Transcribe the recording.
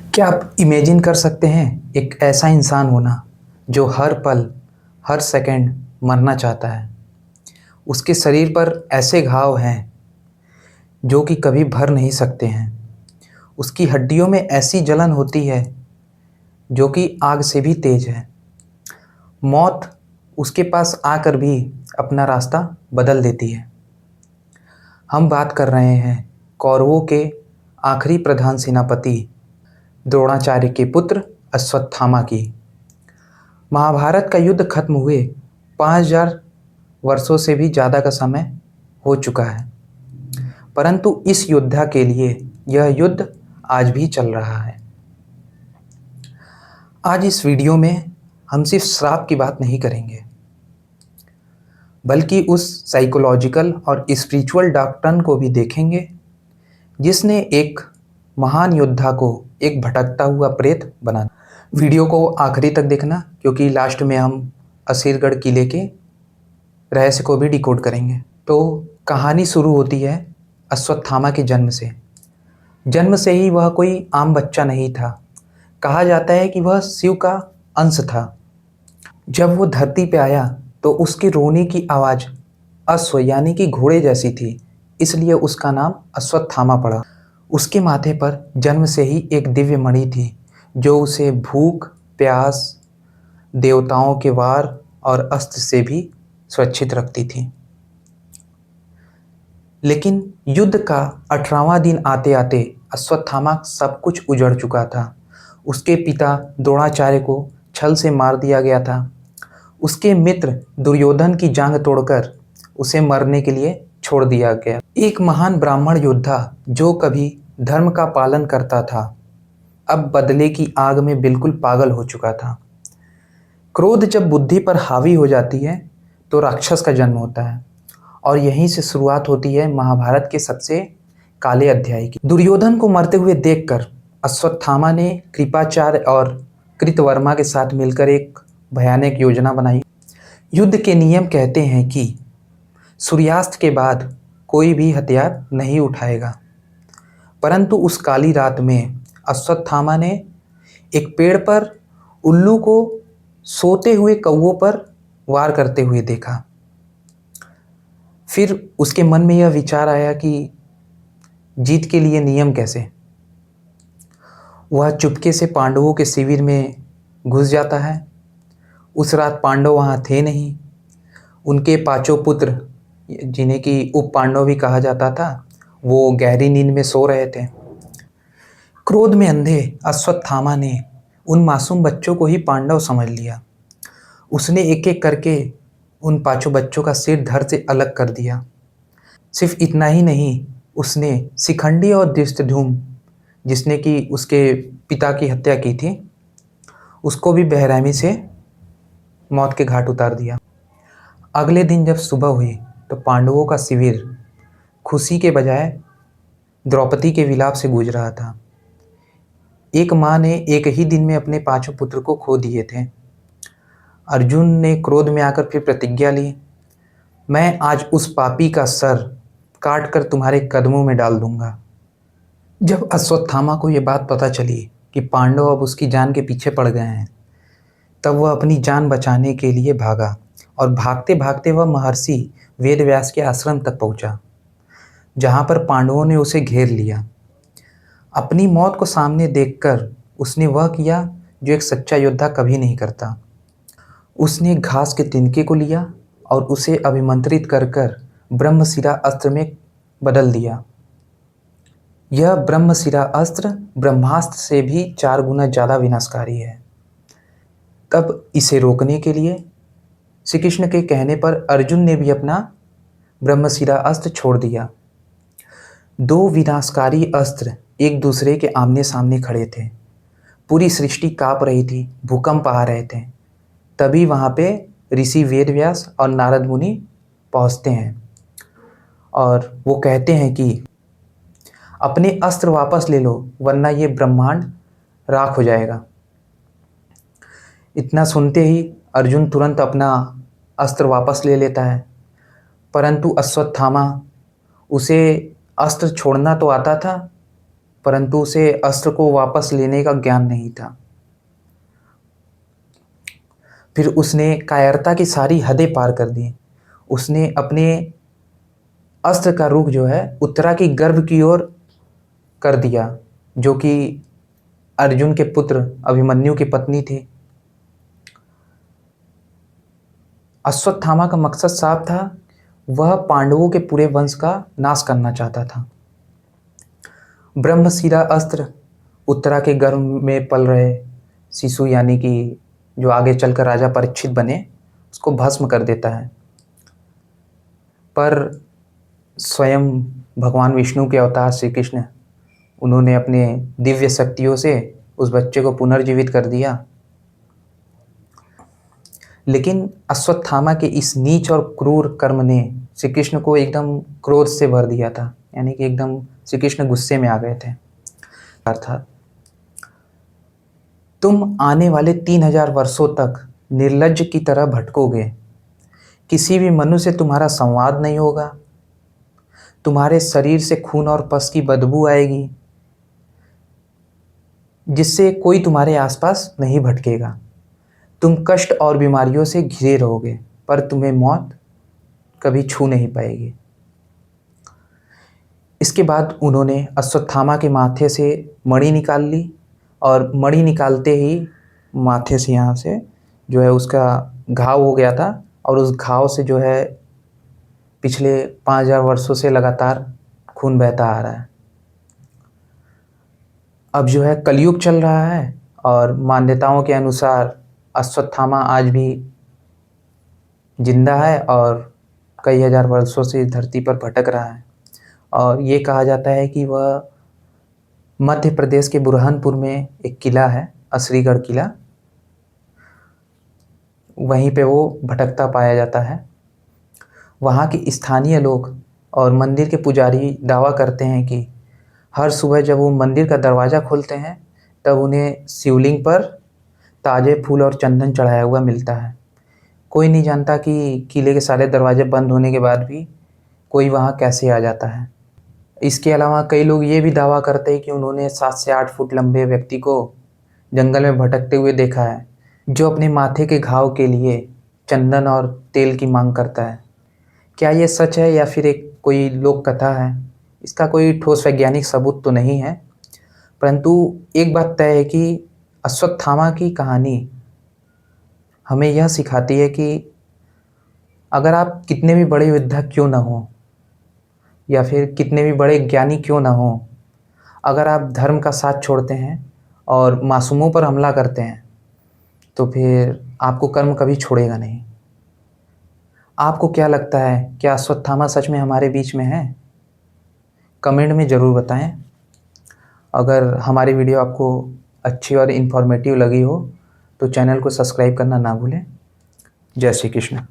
क्या आप इमेजिन कर सकते हैं एक ऐसा इंसान होना जो हर पल, हर सेकंड मरना चाहता है? उसके शरीर पर ऐसे घाव हैं जो कि कभी भर नहीं सकते हैं। उसकी हड्डियों में ऐसी जलन होती है जो कि आग से भी तेज है। मौत उसके पास आकर भी अपना रास्ता बदल देती है। हम बात कर रहे हैं कौरवों के आखिरी प्रधान सेनापति द्रोणाचार्य के पुत्र अश्वत्थामा की। महाभारत का युद्ध खत्म हुए 5000 वर्षों से भी ज़्यादा का समय हो चुका है, परंतु इस योद्धा के लिए यह युद्ध आज भी चल रहा है। आज इस वीडियो में हम सिर्फ श्राप की बात नहीं करेंगे, बल्कि उस साइकोलॉजिकल और स्पिरिचुअल डॉक्टर को भी देखेंगे जिसने एक महान योद्धा को एक भटकता हुआ प्रेत बना दिया। वीडियो को आखिरी तक देखना, क्योंकि लास्ट में हम असीरगढ़ किले के रहस्य को भी डिकोड करेंगे। तो कहानी शुरू होती है अश्वत्थामा के जन्म से। जन्म से ही वह कोई आम बच्चा नहीं था। कहा जाता है कि वह शिव का अंश था। जब वो धरती पे आया तो उसके रोने की आवाज़ अश्व यानी कि घोड़े जैसी थी, इसलिए उसका नाम अश्वत्थामा पड़ा। उसके माथे पर जन्म से ही एक दिव्य मणि थी जो उसे भूख, प्यास, देवताओं के वार और अस्त्र से भी सुरक्षित रखती थी। लेकिन युद्ध का 18वां दिन आते आते अश्वत्थामा सब कुछ उजड़ चुका था। उसके पिता द्रोणाचार्य को छल से मार दिया गया था। उसके मित्र दुर्योधन की जांग तोड़कर उसे मरने के लिए छोड़ दिया गया। एक महान ब्राह्मण योद्धा जो कभी धर्म का पालन करता था, अब बदले की आग में बिल्कुल पागल हो चुका था। क्रोध जब बुद्धि पर हावी हो जाती है तो राक्षस का जन्म होता है, और यहीं से शुरुआत होती है महाभारत के सबसे काले अध्याय की। दुर्योधन को मरते हुए देखकर अश्वत्थामा ने कृपाचार्य और कृतवर्मा के साथ मिलकर एक भयानक योजना बनाई। युद्ध के नियम कहते हैं कि सूर्यास्त के बाद कोई भी हथियार नहीं उठाएगा, परंतु उस काली रात में अश्वत्थामा ने एक पेड़ पर उल्लू को सोते हुए कौवों पर वार करते हुए देखा। फिर उसके मन में यह विचार आया कि जीत के लिए नियम कैसे। वह चुपके से पांडवों के शिविर में घुस जाता है। उस रात पांडव वहाँ थे नहीं। उनके पांचों पुत्र, जिन्हें कि उप पांडव भी कहा जाता था, वो गहरी नींद में सो रहे थे। क्रोध में अंधे अश्वत्थामा ने उन मासूम बच्चों को ही पांडव समझ लिया। उसने एक एक करके उन पांचों बच्चों का सिर धड़ से अलग कर दिया। सिर्फ इतना ही नहीं, उसने शिखंडी और धृष्टद्युम्न, जिसने कि उसके पिता की हत्या की थी, उसको भी बेरहमी से मौत के घाट उतार दिया। अगले दिन जब सुबह हुई तो पांडवों का शिविर खुशी के बजाय द्रौपदी के विलाप से गूंज रहा था। एक माँ ने एक ही दिन में अपने पांचों पुत्र को खो दिए थे। अर्जुन ने क्रोध में आकर फिर प्रतिज्ञा ली, मैं आज उस पापी का सर काट कर तुम्हारे कदमों में डाल दूंगा। जब अश्वत्थामा को यह बात पता चली कि पांडव अब उसकी जान के पीछे पड़ गए हैं, तब वह अपनी जान बचाने के लिए भागा, और भागते भागते वह महर्षि वेदव्यास के आश्रम तक पहुंचा, जहां पर पांडवों ने उसे घेर लिया। अपनी मौत को सामने देखकर उसने वह किया जो एक सच्चा योद्धा कभी नहीं करता। उसने घास के तिनके को लिया और उसे अभिमंत्रित कर कर ब्रह्मशिरा अस्त्र में बदल दिया। यह ब्रह्मशिरा अस्त्र ब्रह्मास्त्र से भी 4 गुना ज़्यादा विनाशकारी है। तब इसे रोकने के लिए श्री कृष्ण के कहने पर अर्जुन ने भी अपना ब्रह्मशिरा अस्त्र छोड़ दिया। 2 विनाशकारी अस्त्र एक दूसरे के आमने सामने खड़े थे। पूरी सृष्टि काँप रही थी, भूकंप आ रहे थे। तभी वहाँ पे ऋषि वेदव्यास और नारद मुनि पहुँचते हैं और वो कहते हैं कि अपने अस्त्र वापस ले लो, वरना ये ब्रह्मांड राख हो जाएगा। इतना सुनते ही अर्जुन तुरंत अपना अस्त्र वापस ले लेता है, परंतु अश्वत्थामा, उसे अस्त्र छोड़ना तो आता था, परंतु उसे अस्त्र को वापस लेने का ज्ञान नहीं था। फिर उसने कायरता की सारी हदें पार कर दी। उसने अपने अस्त्र का रुख जो है उत्तरा की गर्भ की ओर कर दिया, जो कि अर्जुन के पुत्र अभिमन्यु की पत्नी थी। अश्वत्थामा का मकसद साफ था, वह पांडवों के पूरे वंश का नाश करना चाहता था। ब्रह्मशिरा अस्त्र उत्तरा के गर्भ में पल रहे शिशु यानी कि जो आगे चलकर राजा परीक्षित बने, उसको भस्म कर देता है। पर स्वयं भगवान विष्णु के अवतार श्री कृष्ण, उन्होंने अपने दिव्य शक्तियों से उस बच्चे को पुनर्जीवित कर दिया। लेकिन अश्वत्थामा के इस नीच और क्रूर कर्म ने श्री कृष्ण को एकदम क्रोध से भर दिया था, यानी कि एकदम श्री कृष्ण गुस्से में आ गए थे। अर्थात तुम आने वाले 3000 वर्षों तक निर्लज्ज की तरह भटकोगे, किसी भी मनुष्य से तुम्हारा संवाद नहीं होगा, तुम्हारे शरीर से खून और पस की बदबू आएगी, जिससे कोई तुम्हारे आसपास नहीं भटकेगा। तुम कष्ट और बीमारियों से घिरे रहोगे, पर तुम्हें मौत कभी छू नहीं पाएगी। इसके बाद उन्होंने अश्वत्थामा के माथे से मणि निकाल ली, और मणि निकालते ही माथे से यहाँ से जो है उसका घाव हो गया था, और उस घाव से जो है पिछले 5000 वर्षों से लगातार खून बहता आ रहा है। अब जो है कलयुग चल रहा है, और मान्यताओं के अनुसार अश्वत्थामा आज भी जिंदा है और कई हजार वर्षों से इस धरती पर भटक रहा है। और ये कहा जाता है कि वह मध्य प्रदेश के बुरहानपुर में एक किला है, असरीगढ़ किला, वहीं पे वो भटकता पाया जाता है। वहाँ के स्थानीय लोग और मंदिर के पुजारी दावा करते हैं कि हर सुबह जब वो मंदिर का दरवाज़ा खोलते हैं, तब उन्हें शिवलिंग पर ताज़े फूल और चंदन चढ़ाया हुआ मिलता है। कोई नहीं जानता कि किले के सारे दरवाजे बंद होने के बाद भी कोई वहाँ कैसे आ जाता है। इसके अलावा कई लोग ये भी दावा करते हैं कि उन्होंने 7 से 8 फुट लंबे व्यक्ति को जंगल में भटकते हुए देखा है, जो अपने माथे के घाव के लिए चंदन और तेल की मांग करता है। क्या ये सच है या फिर एक कोई लोक कथा है, इसका कोई ठोस वैज्ञानिक सबूत तो नहीं है, परंतु एक बात तय है कि अश्वत्थामा की कहानी हमें यह सिखाती है कि अगर आप कितने भी बड़े योद्धा क्यों ना हो, या फिर कितने भी बड़े ज्ञानी क्यों ना हो, अगर आप धर्म का साथ छोड़ते हैं और मासूमों पर हमला करते हैं, तो फिर आपको कर्म कभी छोड़ेगा नहीं। आपको क्या लगता है, क्या अश्वत्थामा सच में हमारे बीच में है? कमेंट में ज़रूर बताएं। अगर हमारी वीडियो आपको अच्छी और इन्फॉर्मेटिव लगी हो तो चैनल को सब्सक्राइब करना ना भूलें। जय श्री कृष्ण।